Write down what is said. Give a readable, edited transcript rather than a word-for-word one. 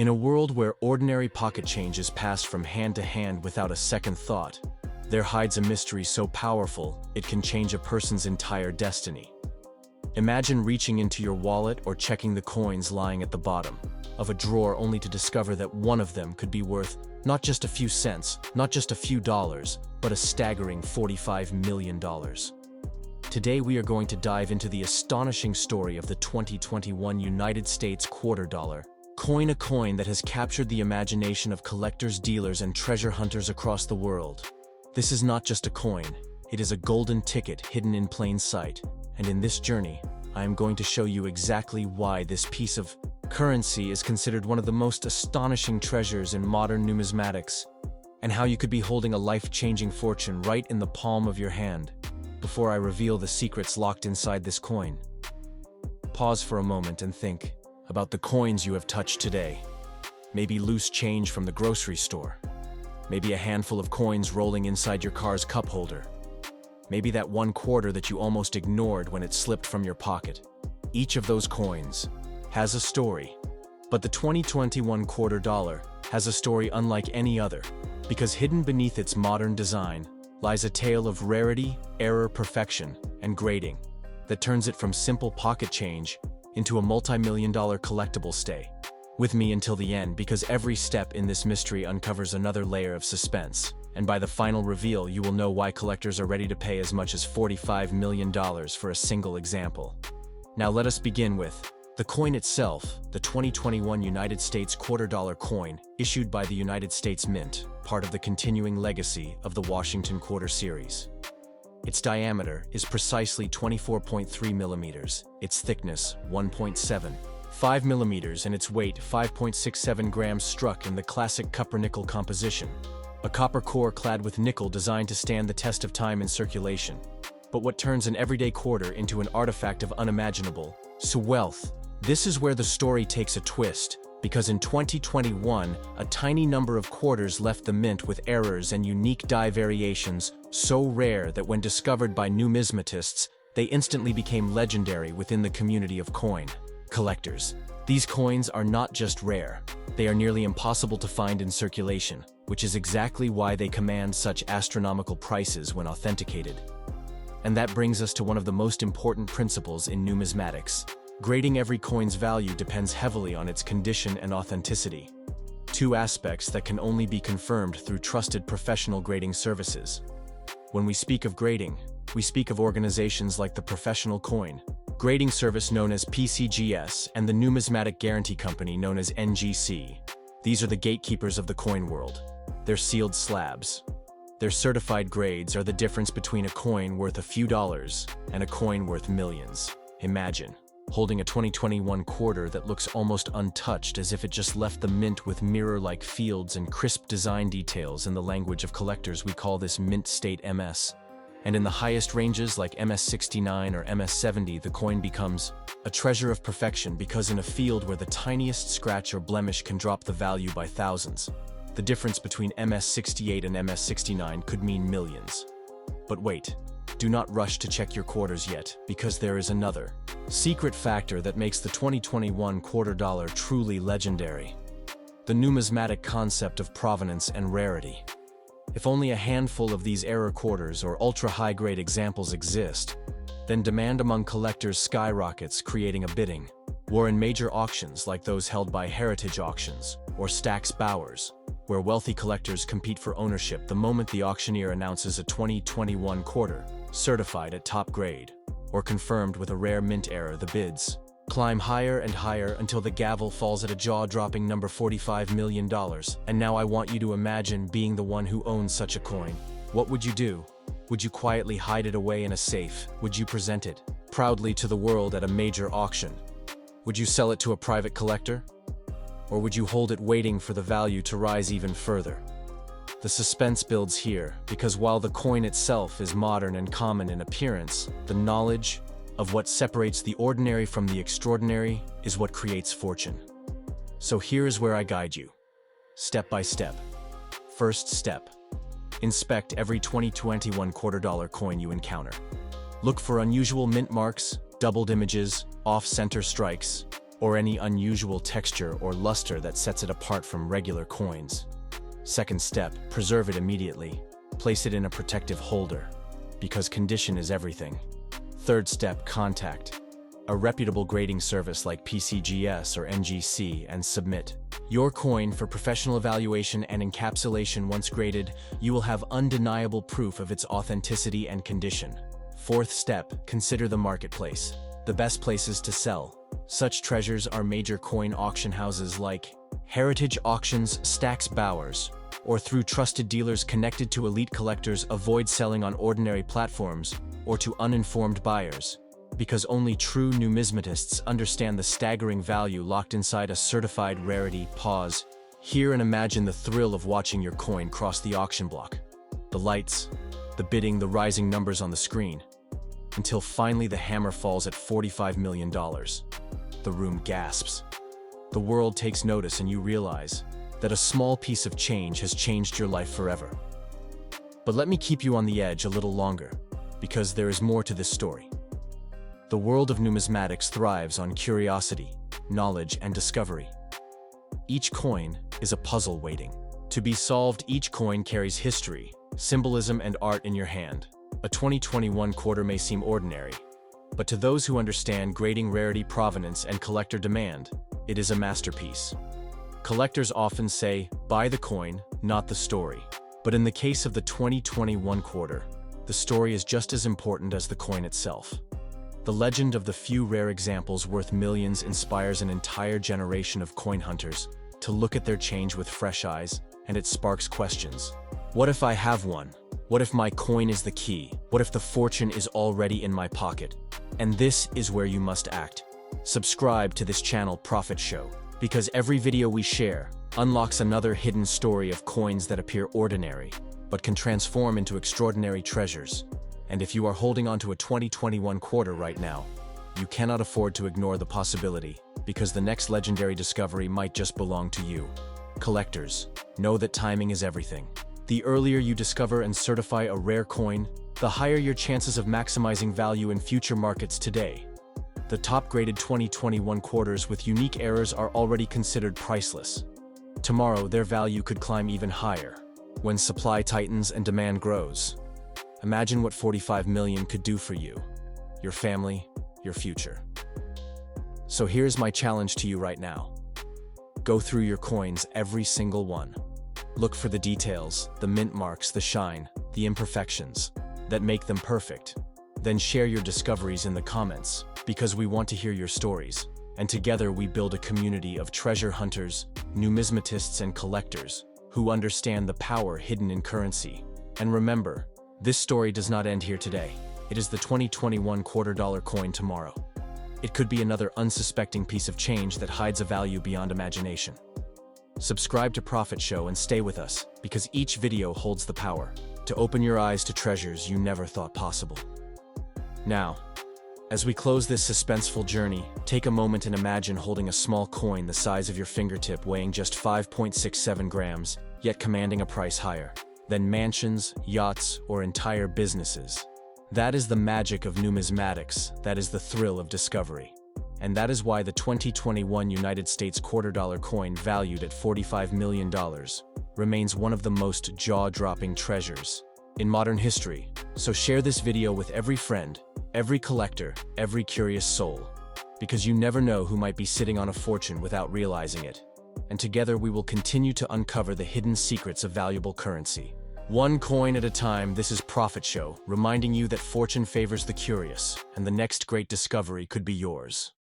In a world where ordinary pocket change is passed from hand to hand without a second thought, there hides a mystery so powerful it can change a person's entire destiny. Imagine reaching into your wallet or checking the coins lying at the bottom of a drawer only to discover that one of them could be worth not just a few cents, not just a few dollars, but a staggering $45 million. Today we are going to dive into the astonishing story of the 2021 United States quarter dollar coin, a coin that has captured the imagination of collectors, dealers, and treasure hunters across the world. This is not just a coin, it is a golden ticket hidden in plain sight, and in this journey, I am going to show you exactly why this piece of currency is considered one of the most astonishing treasures in modern numismatics, and how you could be holding a life-changing fortune right in the palm of your hand. Before I reveal the secrets locked inside this coin, pause for a moment and think about the coins you have touched today. Maybe loose change from the grocery store. Maybe a handful of coins rolling inside your car's cup holder. Maybe that one quarter that you almost ignored when it slipped from your pocket. Each of those coins has a story. But the 2021 quarter dollar has a story unlike any other, because hidden beneath its modern design lies a tale of rarity, error, perfection, and grading that turns it from simple pocket change into a multi-million-dollar collectible. Stay with me until the end, because every step in this mystery uncovers another layer of suspense, and by the final reveal you will know why collectors are ready to pay as much as $45 million for a single example. Now let us begin with the coin itself, the 2021 United States quarter dollar coin issued by the United States Mint, part of the continuing legacy of the Washington Quarter Series. Its diameter is precisely 24.3 millimeters, its thickness 1.75 millimeters, and its weight 5.67 grams, struck in the classic copper-nickel composition, a copper core clad with nickel designed to stand the test of time in circulation. But what turns an everyday quarter into an artifact of unimaginable wealth? This is where the story takes a twist, because in 2021, a tiny number of quarters left the mint with errors and unique die variations so rare that when discovered by numismatists, they instantly became legendary within the community of coin collectors. These coins are not just rare, they are nearly impossible to find in circulation, which is exactly why they command such astronomical prices when authenticated. And that brings us to one of the most important principles in numismatics. Grading every coin's value depends heavily on its condition and authenticity, two aspects that can only be confirmed through trusted professional grading services. When we speak of grading, we speak of organizations like the Professional Coin Grading Service known as PCGS and the Numismatic Guarantee Company known as NGC. These are the gatekeepers of the coin world. They're sealed slabs. Their certified grades are the difference between a coin worth a few dollars and a coin worth millions. Imagine holding a 2021 quarter that looks almost untouched, as if it just left the mint with mirror-like fields and crisp design details. In the language of collectors, we call this mint state MS. And in the highest ranges like MS69 or MS70, the coin becomes a treasure of perfection, because in a field where the tiniest scratch or blemish can drop the value by thousands, the difference between MS68 and MS69 could mean millions. But wait, do not rush to check your quarters yet, because there is another secret factor that makes the 2021 quarter dollar truly legendary: the numismatic concept of provenance and rarity. If only a handful of these error quarters or ultra-high-grade examples exist, then demand among collectors skyrockets, creating a bidding war in major auctions like those held by Heritage Auctions or Stack's Bowers, where wealthy collectors compete for ownership the moment the auctioneer announces a 2021 quarter certified at top grade or confirmed with a rare mint error. The bids climb higher and higher until the gavel falls at a jaw-dropping number: $45 million. And now I want you to imagine being the one who owns such a coin. What would you do? Would you quietly hide it away in a safe? Would you present it proudly to the world at a major auction? Would you sell it to a private collector? Or would you hold it waiting for the value to rise even further? The suspense builds here, because while the coin itself is modern and common in appearance, the knowledge of what separates the ordinary from the extraordinary is what creates fortune. So here is where I guide you, step by step. First step: inspect every 2021 quarter dollar coin you encounter. Look for unusual mint marks, doubled images, off-center strikes, or any unusual texture or luster that sets it apart from regular coins. Second step, preserve it immediately. Place it in a protective holder, because condition is everything. Third step, contact a reputable grading service like PCGS or NGC and submit your coin for professional evaluation and encapsulation. Once graded, you will have undeniable proof of its authenticity and condition. Fourth step, consider the marketplace. The best places to sell such treasures are major coin auction houses like Heritage Auctions, Stack's Bowers, or through trusted dealers connected to elite collectors. Avoid selling on ordinary platforms or to uninformed buyers, because only true numismatists understand the staggering value locked inside a certified rarity. Pause. Hear and imagine the thrill of watching your coin cross the auction block. The lights, the bidding, the rising numbers on the screen, until finally the hammer falls at $45 million. The room gasps. The world takes notice and you realize that a small piece of change has changed your life forever. But let me keep you on the edge a little longer, because there is more to this story. The world of numismatics thrives on curiosity, knowledge, and discovery. Each coin is a puzzle waiting to be solved. Each coin carries history, symbolism, and art in your hand. A 2021 quarter may seem ordinary, but to those who understand grading, rarity, provenance, and collector demand, it is a masterpiece. Collectors often say, buy the coin, not the story. But in the case of the 2021 quarter, the story is just as important as the coin itself. The legend of the few rare examples worth millions inspires an entire generation of coin hunters to look at their change with fresh eyes, and it sparks questions. What if I have one? What if my coin is the key? What if the fortune is already in my pocket? And this is where you must act. Subscribe to this channel, Profit Show, because every video we share unlocks another hidden story of coins that appear ordinary, but can transform into extraordinary treasures. And if you are holding on to a 2021 quarter right now, you cannot afford to ignore the possibility, because the next legendary discovery might just belong to you. Collectors, know that timing is everything. The earlier you discover and certify a rare coin, the higher your chances of maximizing value in future markets. Today, the top-graded 2021 quarters with unique errors are already considered priceless. Tomorrow, their value could climb even higher when supply tightens and demand grows. Imagine what 45 million could do for you, your family, your future. So here's my challenge to you right now. Go through your coins, every single one. Look for the details, the mint marks, the shine, the imperfections that make them perfect. Then share your discoveries in the comments, because we want to hear your stories. And together we build a community of treasure hunters, numismatists, and collectors who understand the power hidden in currency. And remember, this story does not end here today. It is the 2021 $quarter coin tomorrow. It could be another unsuspecting piece of change that hides a value beyond imagination. Subscribe to Profit Show and stay with us, because each video holds the power to open your eyes to treasures you never thought possible. Now, as we close this suspenseful journey, take a moment and imagine holding a small coin the size of your fingertip, weighing just 5.67 grams, yet commanding a price higher than mansions, yachts, or entire businesses. That is the magic of numismatics. That is the thrill of discovery. And that is why the 2021 United States $quarter coin, valued at $45 million, remains one of the most jaw-dropping treasures in modern history. So share this video with every friend, every collector, every curious soul, because you never know who might be sitting on a fortune without realizing it. And together we will continue to uncover the hidden secrets of valuable currency. One coin at a time. This is Profit Show, reminding you that fortune favors the curious, and the next great discovery could be yours.